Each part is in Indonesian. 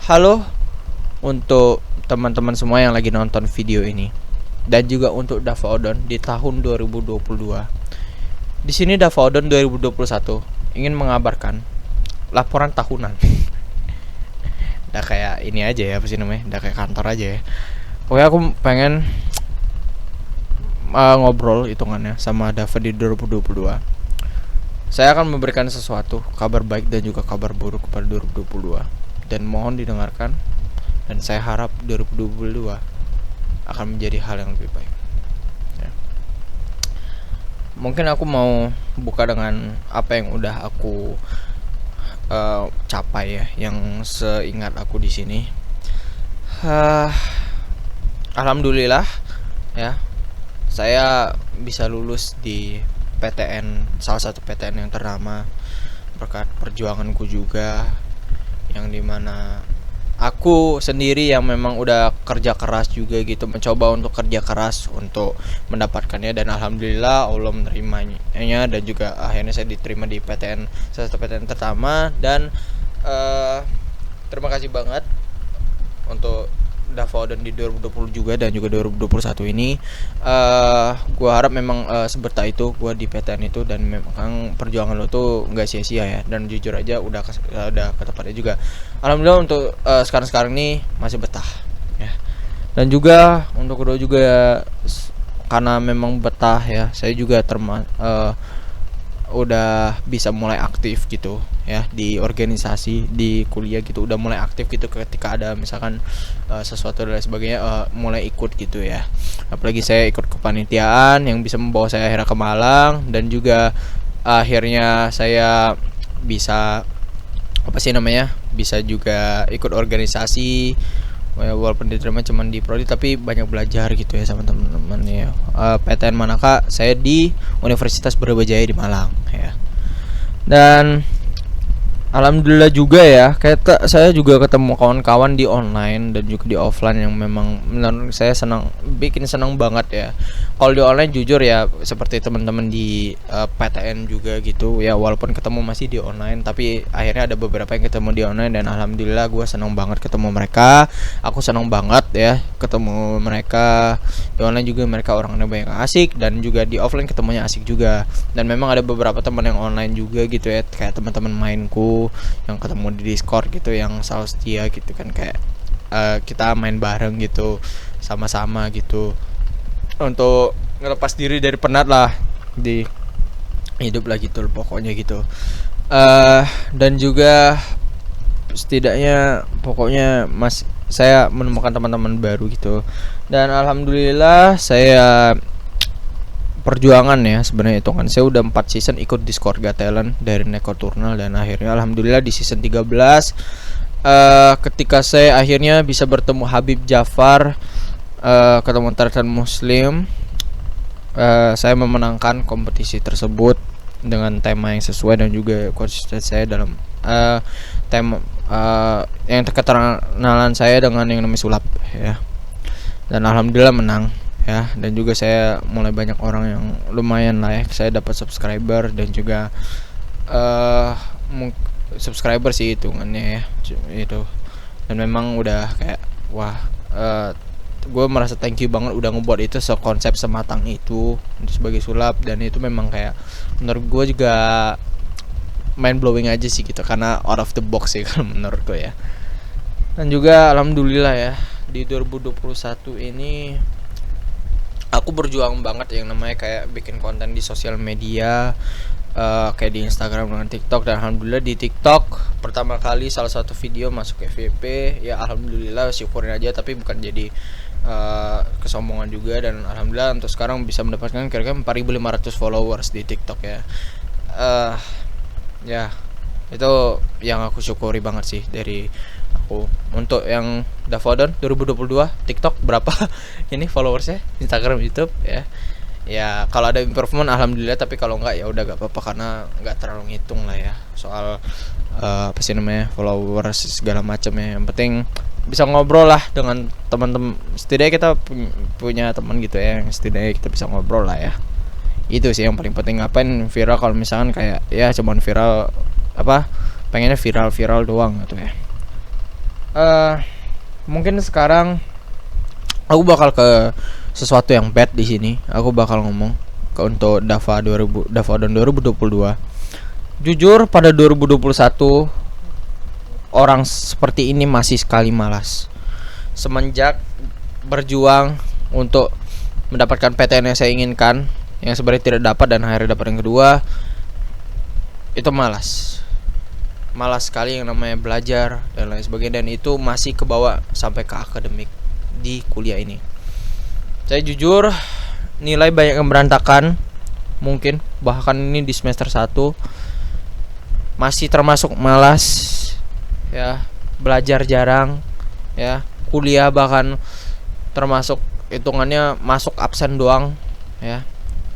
Halo untuk teman-teman semua yang lagi nonton video ini dan juga untuk Davaodon di tahun 2022. Di sini Davaodon 2021 ingin mengabarkan laporan tahunan. Udah kayak ini aja ya, apa sih namanya? Udah kayak kantor aja ya. Pokoknya aku pengen ngobrol hitungannya sama Dava di 2022. Saya akan memberikan sesuatu, kabar baik dan juga kabar buruk kepada 2022. Dan mohon didengarkan. Dan saya harap 2022 akan menjadi hal yang lebih baik ya. Mungkin aku mau buka dengan apa yang udah aku capai ya, yang seingat aku di sini. Alhamdulillah ya, saya bisa lulus di PTN, salah satu PTN yang ternama berkat perjuanganku juga, yang dimana aku sendiri yang memang udah kerja keras juga gitu, mencoba untuk kerja keras untuk mendapatkannya, dan alhamdulillah Allah menerimanya, dan juga akhirnya saya diterima di PTN, salah satu PTN pertama. Dan terima kasih banget untuk Davaodon di 2020 juga dan juga 2021 ini. Gua harap memang seberta itu gua di PTN itu, dan memang perjuangan lo tuh nggak sia-sia ya, dan jujur aja udah ke tempatnya juga. Alhamdulillah untuk sekarang ini masih betah ya. Dan juga untuk kedua juga karena memang betah ya, saya juga udah bisa mulai aktif gitu ya di organisasi, di kuliah gitu, udah mulai aktif gitu ketika ada misalkan sesuatu dan lain sebagainya, mulai ikut gitu ya. Apalagi saya ikut kepanitiaan yang bisa membawa saya akhirnya ke Malang, dan juga akhirnya saya bisa bisa juga ikut organisasi, walaupun diterima cuma di prodi, tapi banyak belajar gitu ya sama teman-teman ya. PTN Manakah, saya di Universitas Brawijaya di Malang ya. Dan alhamdulillah juga ya, kayak saya juga ketemu kawan-kawan di online dan juga di offline yang memang menurut saya bikin senang banget ya. Kalau di online jujur ya, seperti teman-teman di PTN juga gitu ya, walaupun ketemu masih di online, tapi akhirnya ada beberapa yang ketemu di online, dan alhamdulillah gue senang banget ketemu mereka. Aku senang banget ya ketemu mereka di online juga, mereka orangnya banyak asik, dan juga di offline ketemunya asik juga. Dan memang ada beberapa teman yang online juga gitu ya, kayak teman-teman mainku yang ketemu di Discord gitu, yang selalu setia gitu kan, kayak kita main bareng gitu sama-sama gitu, untuk ngelepas diri dari penat lah di hidup lah gitu pokoknya gitu. Dan juga setidaknya pokoknya saya menemukan teman-teman baru gitu, dan alhamdulillah saya perjuangan ya sebenarnya itu kan, saya udah 4 season ikut Discord Got Talent dari Neko Turnal, dan akhirnya alhamdulillah di season 13 ketika saya akhirnya bisa bertemu Habib Jafar, ketemu Tartan Muslim, saya memenangkan kompetisi tersebut dengan tema yang sesuai, dan juga konsisten saya dalam tema yang keterkenalan saya dengan yang namanya sulap ya, dan alhamdulillah menang ya. Dan juga saya mulai banyak orang yang lumayan lah ya, saya dapat subscriber, dan juga subscriber sih hitungannya ya itu. Dan memang udah kayak wah, gue merasa thank you banget udah ngebuat itu sekonsep sematang itu untuk sebagai sulap, dan itu memang kayak menurut gue juga mind blowing aja sih gitu, karena out of the box sih kalau menurut gue ya. Dan juga alhamdulillah ya di 2021 ini aku berjuang banget yang namanya kayak bikin konten di sosial media, kayak di Instagram dengan TikTok. Dan alhamdulillah di TikTok pertama kali salah satu video masuk FYP ya, alhamdulillah syukurin aja, tapi bukan jadi kesombongan juga. Dan alhamdulillah untuk sekarang bisa mendapatkan kira-kira 4.500 followers di TikTok ya. Ya itu yang aku syukuri banget sih dari aku. Untuk yang Davaodon 2022 TikTok berapa ini followersnya, Instagram, YouTube ya. Ya kalau ada improvement alhamdulillah, tapi kalau enggak ya udah gak apa-apa, karena nggak terlalu ngitung lah ya soal apa sih namanya followers segala macam ya. Yang penting bisa ngobrol lah dengan teman-teman, setidaknya kita punya teman gitu ya, yang setidaknya kita bisa ngobrol lah ya. Itu sih yang paling penting. Ngapain viral kalau misalkan kayak ya cuman viral, pengennya viral doang gitu ya. eh mungkin sekarang aku bakal ke sesuatu yang bad di sini. Aku bakal ngomong ke untuk Dava 2022. Jujur pada 2021 orang seperti ini masih sekali malas. Semenjak berjuang untuk mendapatkan PTN yang saya inginkan, yang sebenarnya tidak dapat dan akhirnya dapat yang kedua, itu malas sekali yang namanya belajar dan lain sebagainya, dan itu masih kebawa sampai ke akademik di kuliah ini. Saya jujur nilai banyak yang berantakan, mungkin bahkan ini di semester 1 masih termasuk malas ya, belajar jarang ya, kuliah bahkan termasuk hitungannya masuk absen doang ya.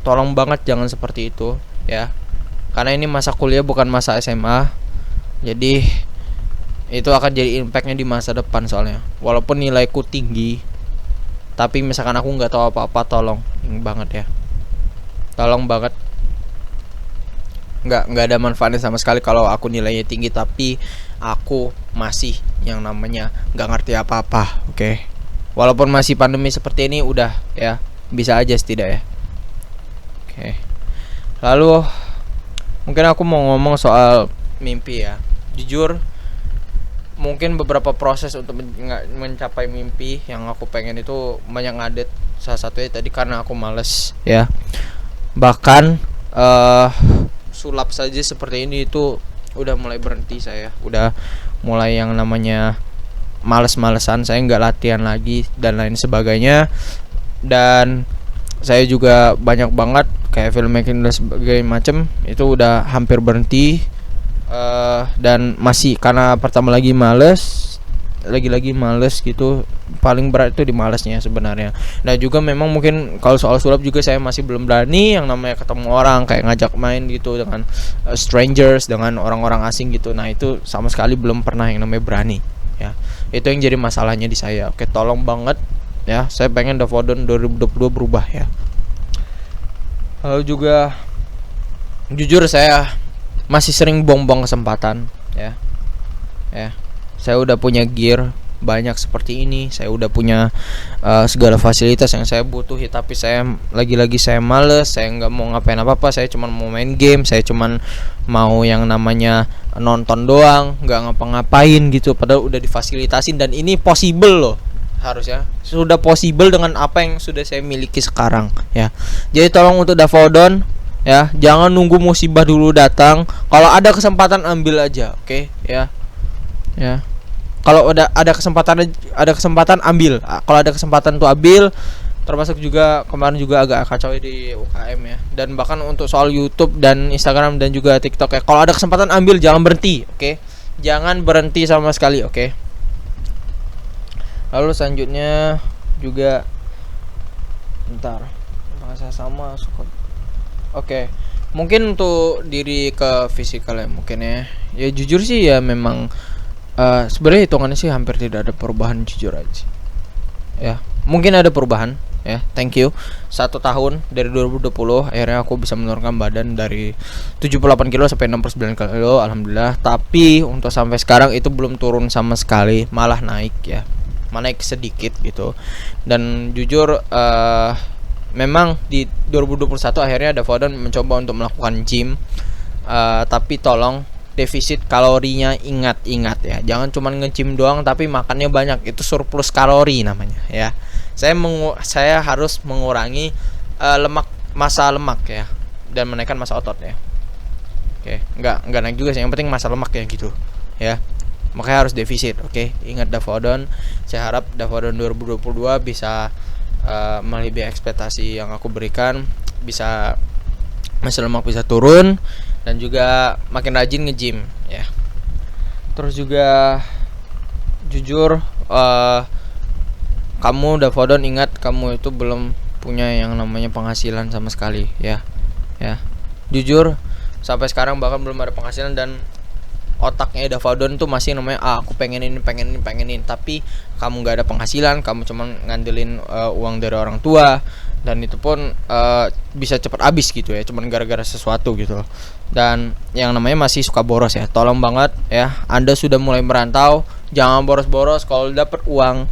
Tolong banget jangan seperti itu ya, karena ini masa kuliah bukan masa SMA. Jadi itu akan jadi impactnya di masa depan. Soalnya walaupun nilaiku tinggi, tapi misalkan aku nggak tahu apa-apa, tolong banget ya, tolong banget, nggak ada manfaatnya sama sekali kalau aku nilainya tinggi tapi aku masih yang namanya nggak ngerti apa-apa. Oke. Walaupun masih pandemi seperti ini, udah ya, bisa aja setidaknya. Oke. Lalu mungkin aku mau ngomong soal mimpi ya. Jujur mungkin beberapa proses untuk mencapai mimpi yang aku pengen itu banyak ngadet. Salah satunya tadi karena aku males ya. Bahkan sulap saja seperti ini itu udah mulai berhenti. Saya udah mulai yang namanya males-malesan, saya nggak latihan lagi dan lain sebagainya. Dan saya juga banyak banget kayak filmmaking dan sebagainya macem itu udah hampir berhenti. Dan masih karena pertama lagi males gitu. Paling berat itu di malesnya sebenarnya. Nah juga memang mungkin kalau soal sulap juga saya masih belum berani yang namanya ketemu orang, kayak ngajak main gitu dengan strangers, dengan orang-orang asing gitu. Nah itu sama sekali belum pernah yang namanya berani ya. Itu yang jadi masalahnya di saya. Oke, tolong banget ya, saya pengen Davodon 2022 berubah ya. Lalu juga jujur saya masih sering buang-buang kesempatan ya. Saya udah punya gear banyak seperti ini, saya udah punya segala fasilitas yang saya butuhi, tapi saya lagi-lagi saya males, saya nggak mau ngapain apa-apa, saya cuma mau main game, saya cuma mau yang namanya nonton doang, nggak ngapa-ngapain gitu. Padahal udah difasilitasin dan ini possible loh, harusnya sudah possible dengan apa yang sudah saya miliki sekarang ya. Jadi tolong untuk Davodon ya, jangan nunggu musibah dulu datang. Kalau ada kesempatan ambil aja, oke ya. Kalau ada kesempatan ambil. Kalau ada kesempatan tuh ambil. Termasuk juga kemarin juga agak kacau di UKM ya. Dan bahkan untuk soal YouTube dan Instagram dan juga TikTok ya. Kalau ada kesempatan ambil, jangan berhenti, oke? Jangan berhenti sama sekali, oke? Lalu selanjutnya juga bentar. Bahasa sama suka. Oke, mungkin untuk diri ke fisikal ya mungkin ya. Ya jujur sih ya memang sebenarnya hitungannya sih hampir tidak ada perubahan, jujur aja. Ya, mungkin ada perubahan ya. Thank you. 1 tahun dari 2020 akhirnya aku bisa menurunkan badan dari 78 kilo sampai 69 kilo, alhamdulillah. Tapi untuk sampai sekarang itu belum turun sama sekali, malah naik ya. Malah naik sedikit gitu. Dan jujur memang di 2021 akhirnya Davodon mencoba untuk melakukan gym, tapi tolong defisit kalorinya ingat ya, jangan cuma nge-gym doang tapi makannya banyak, itu surplus kalori namanya ya. Saya harus mengurangi massa lemak ya, dan menaikkan massa otot ya. Oke, nggak naik juga sih, yang penting massa lemak ya gitu ya. Makanya harus defisit. Oke, ingat Davodon. Saya harap Davodon 2022 bisa melebihi ekspektasi yang aku berikan, bisa massa lemak bisa turun dan juga makin rajin nge-gym ya. Terus juga jujur kamu Davodon ingat, kamu itu belum punya yang namanya penghasilan sama sekali ya. Jujur sampai sekarang bahkan belum ada penghasilan, dan otaknya Davodon tuh masih namanya aku pengen ini, tapi kamu nggak ada penghasilan, kamu cuma ngandelin uang dari orang tua, dan itu pun bisa cepat habis gitu ya, cuman gara-gara sesuatu gitu loh. Dan yang namanya masih suka boros ya, tolong banget ya, Anda sudah mulai merantau, jangan boros-boros. Kalau dapat uang,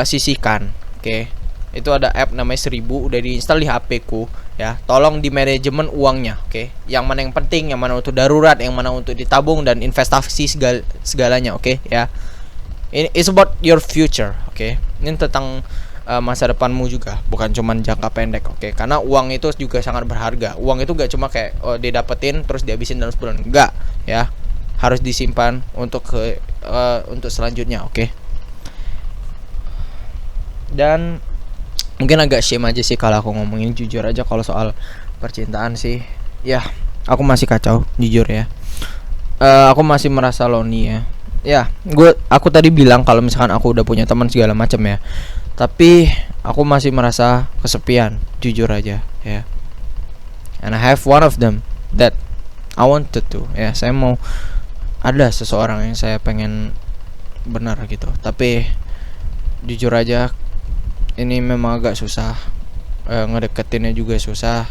sisihkan, oke. Itu ada app namanya 1000, udah diinstal di HP ku ya, tolong di manajemen uangnya, oke. Yang mana yang penting, yang mana untuk darurat, yang mana untuk ditabung dan investasi segalanya, oke ya. It's about your future, oke. Ini tentang masa depanmu juga, bukan cuman jangka pendek, oke. Karena uang itu juga sangat berharga. Uang itu gak cuma kayak didapetin terus dihabisin dalam sebulan, enggak ya. Harus disimpan untuk untuk selanjutnya, oke. Dan mungkin agak shame aja sih kalau aku ngomongin, jujur aja kalau soal percintaan sih ya, aku masih kacau jujur ya. Aku masih merasa lonely ya. Ya, aku tadi bilang kalau misalkan aku udah punya teman segala macam ya, tapi aku masih merasa kesepian jujur aja ya. And I have one of them that I wanted to ya, saya mau ada seseorang yang saya pengen benar gitu, tapi jujur aja ini memang agak susah, ngedeketinnya juga susah,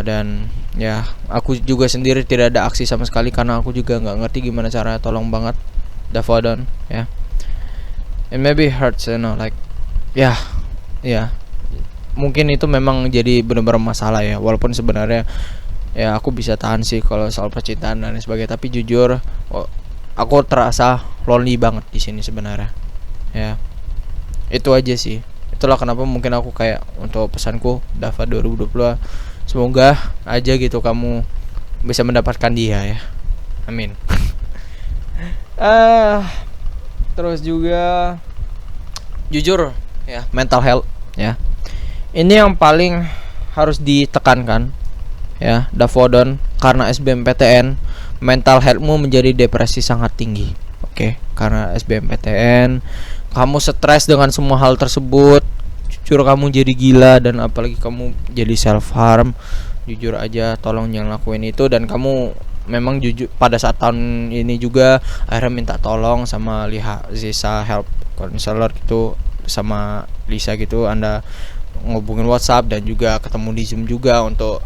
dan ya aku juga sendiri tidak ada aksi sama sekali karena aku juga nggak ngerti gimana cara. Tolong banget Davodon ya. It maybe hurts, you know, like ya mungkin itu memang jadi benar-benar masalah ya, walaupun sebenarnya ya aku bisa tahan sih kalau soal percintaan dan sebagainya, tapi jujur aku terasa lonely banget di sini sebenarnya ya. Itu aja sih, itulah kenapa mungkin aku kayak untuk pesanku Dava 2020, semoga aja gitu kamu bisa mendapatkan dia ya, amin. Terus juga jujur ya, mental health ya, ini yang paling harus ditekankan ya Davodon, karena SBMPTN mental healthmu menjadi depresi sangat tinggi, oke. Karena SBMPTN kamu stres dengan semua hal tersebut, jujur kamu jadi gila, dan apalagi kamu jadi self harm. Jujur aja tolong jangan lakuin itu. Dan kamu memang jujur pada saat tahun ini juga akhirnya minta tolong sama Lisa help counselor gitu, sama Lisa gitu, Anda ngubungin WhatsApp dan juga ketemu di Zoom juga untuk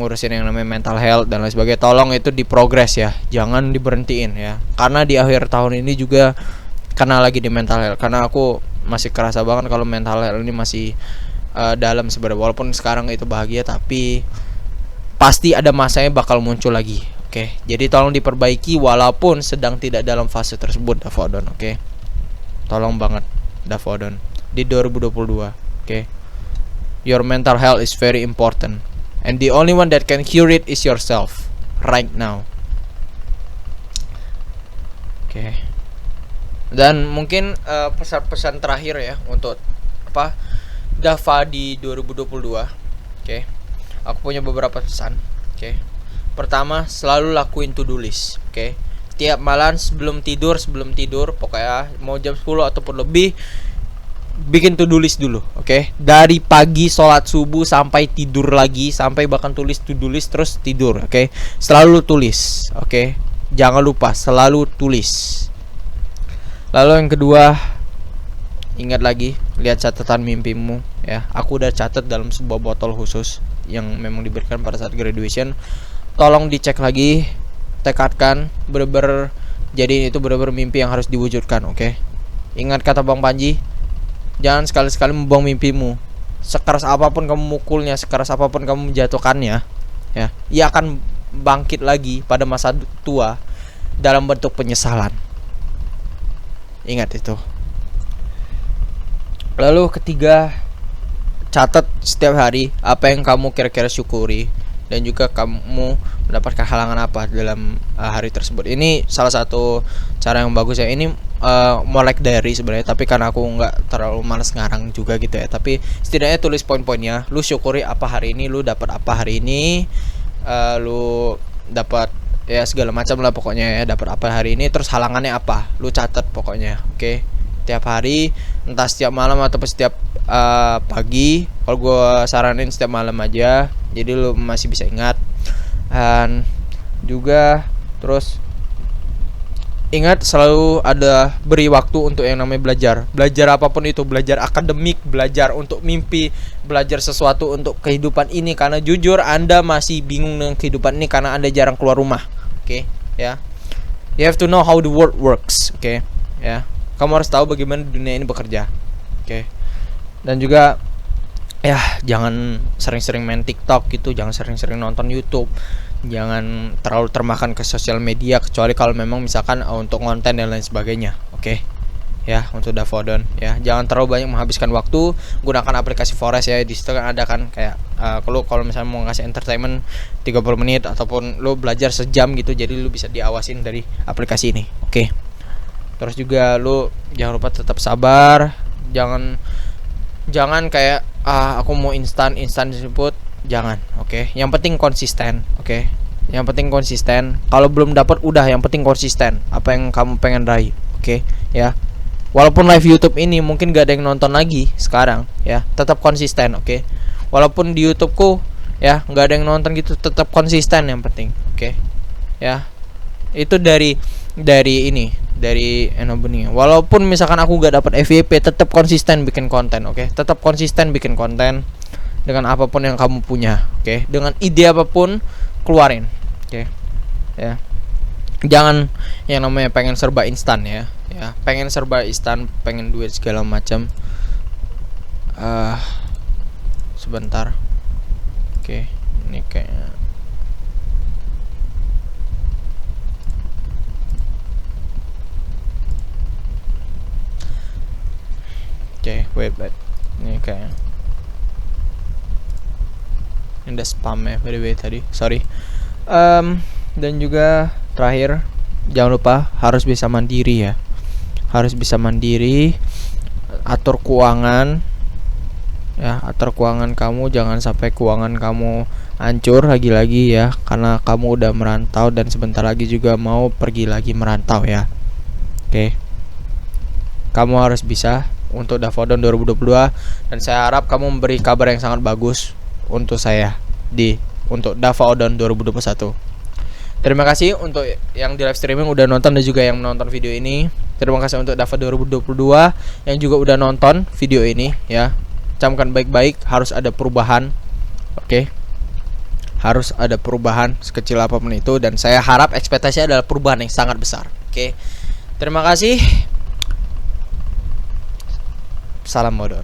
ngurusin yang namanya mental health dan lain sebagainya. Tolong itu diprogres ya, jangan diberhentiin ya, karena di akhir tahun ini juga karena lagi di mental health, karena aku masih kerasa banget kalau mental health ini masih dalam sebenarnya. Walaupun sekarang itu bahagia, tapi pasti ada masanya bakal muncul lagi, oke. Jadi tolong diperbaiki walaupun sedang tidak dalam fase tersebut Davodon, oke. Tolong banget Davodon di 2022, oke. Your mental health is very important, and the only one that can cure it is yourself right now, oke. Dan mungkin pesan-pesan terakhir ya untuk Dava di 2022, oke. Aku punya beberapa pesan, oke. Pertama, selalu lakuin to do list, oke. Tiap malam sebelum tidur pokoknya mau jam 10 ataupun lebih, bikin to do list dulu, oke. Dari pagi sholat subuh sampai tidur lagi, sampai bahkan tulis to do list terus tidur, oke. Selalu tulis, oke. Jangan lupa selalu tulis. Lalu yang kedua, ingat lagi, lihat catatan mimpimu ya. Aku udah catat dalam sebuah botol khusus yang memang diberikan pada saat graduation. Tolong dicek lagi, tekadkan bener-bener, jadi itu bener-bener mimpi yang harus diwujudkan, oke. Ingat kata Bang Panji, jangan sekali-sekali membuang mimpimu. Sekeras apapun kamu mukulnya, sekeras apapun kamu menjatuhkannya ya, ia akan bangkit lagi pada masa tua dalam bentuk penyesalan. Ingat itu. Lalu ketiga, catat setiap hari apa yang kamu kira-kira syukuri, dan juga kamu mendapatkan halangan apa dalam hari tersebut. Ini salah satu cara yang bagus ya. Ini more like diary sebenarnya, tapi karena aku nggak terlalu malas ngarang juga gitu ya. Tapi setidaknya tulis poin-poinnya. Lu syukuri apa hari ini, lu dapat apa hari ini, lu dapat ya segala macam lah pokoknya ya, dapat apa hari ini, terus halangannya apa, lu catat pokoknya, oke. Tiap hari, entah setiap malam atau setiap pagi. Kalau gue saranin setiap malam aja, jadi lu masih bisa ingat. Dan juga terus ingat selalu ada beri waktu untuk yang namanya belajar apapun itu, belajar akademik, belajar untuk mimpi, belajar sesuatu untuk kehidupan ini, karena jujur Anda masih bingung dengan kehidupan ini karena Anda jarang keluar rumah. Oke, ya. You have to know how the world works. Oke, ya. Kamu harus tahu bagaimana dunia ini bekerja. Oke. Dan juga ya jangan sering-sering main TikTok gitu, jangan sering-sering nonton YouTube, jangan terlalu termakan ke sosial media kecuali kalau memang misalkan untuk konten dan lain sebagainya. Oke. Ya, untuk Davodon ya, jangan terlalu banyak menghabiskan waktu. Gunakan aplikasi Forest ya, di situ kan ada kan kayak kalau misalnya mau ngasih entertainment 30 menit ataupun lu belajar sejam gitu, jadi lu bisa diawasin dari aplikasi ini. Oke. Terus juga lu jangan lupa tetap sabar, jangan kayak aku mau instan disebut, jangan. Oke. Yang penting konsisten. Oke. Yang penting konsisten. Kalau belum dapat udah, yang penting konsisten apa yang kamu pengen raih. Oke, ya. Walaupun live YouTube ini mungkin gak ada yang nonton lagi sekarang, ya, tetap konsisten. Oke. Walaupun di YouTubeku ya gak ada yang nonton gitu, tetap konsisten yang penting. Oke. Ya. Itu dari Enobeni. Walaupun misalkan aku gak dapat FYP, tetap konsisten bikin konten. Oke. Tetap konsisten bikin konten dengan apapun yang kamu punya. Oke. Dengan ide apapun keluarin. Oke. Ya. Jangan yang namanya pengen serba instan ya. Ya, pengen serba instan, pengen duit segala macam. Sebentar. Oke, ini kayaknya wait. Ini kayak ini ada spam ya by the way tadi. Sorry. Dan juga terakhir, jangan lupa harus bisa mandiri ya. Harus bisa mandiri, atur keuangan. Ya, atur keuangan kamu, jangan sampai keuangan kamu hancur lagi-lagi ya, karena kamu udah merantau dan sebentar lagi juga mau pergi lagi merantau ya. Oke. Kamu harus bisa untuk Davodon 2022, dan saya harap kamu memberi kabar yang sangat bagus untuk saya untuk Davodon 2021. Terima kasih untuk yang di live streaming udah nonton dan juga yang menonton video ini. Terima kasih untuk Dava 2022 yang juga udah nonton video ini ya. Camkan baik-baik, harus ada perubahan. Oke. Harus ada perubahan sekecil apapun itu, dan saya harap ekspektasinya adalah perubahan yang sangat besar. Oke. Terima kasih. Salam modon.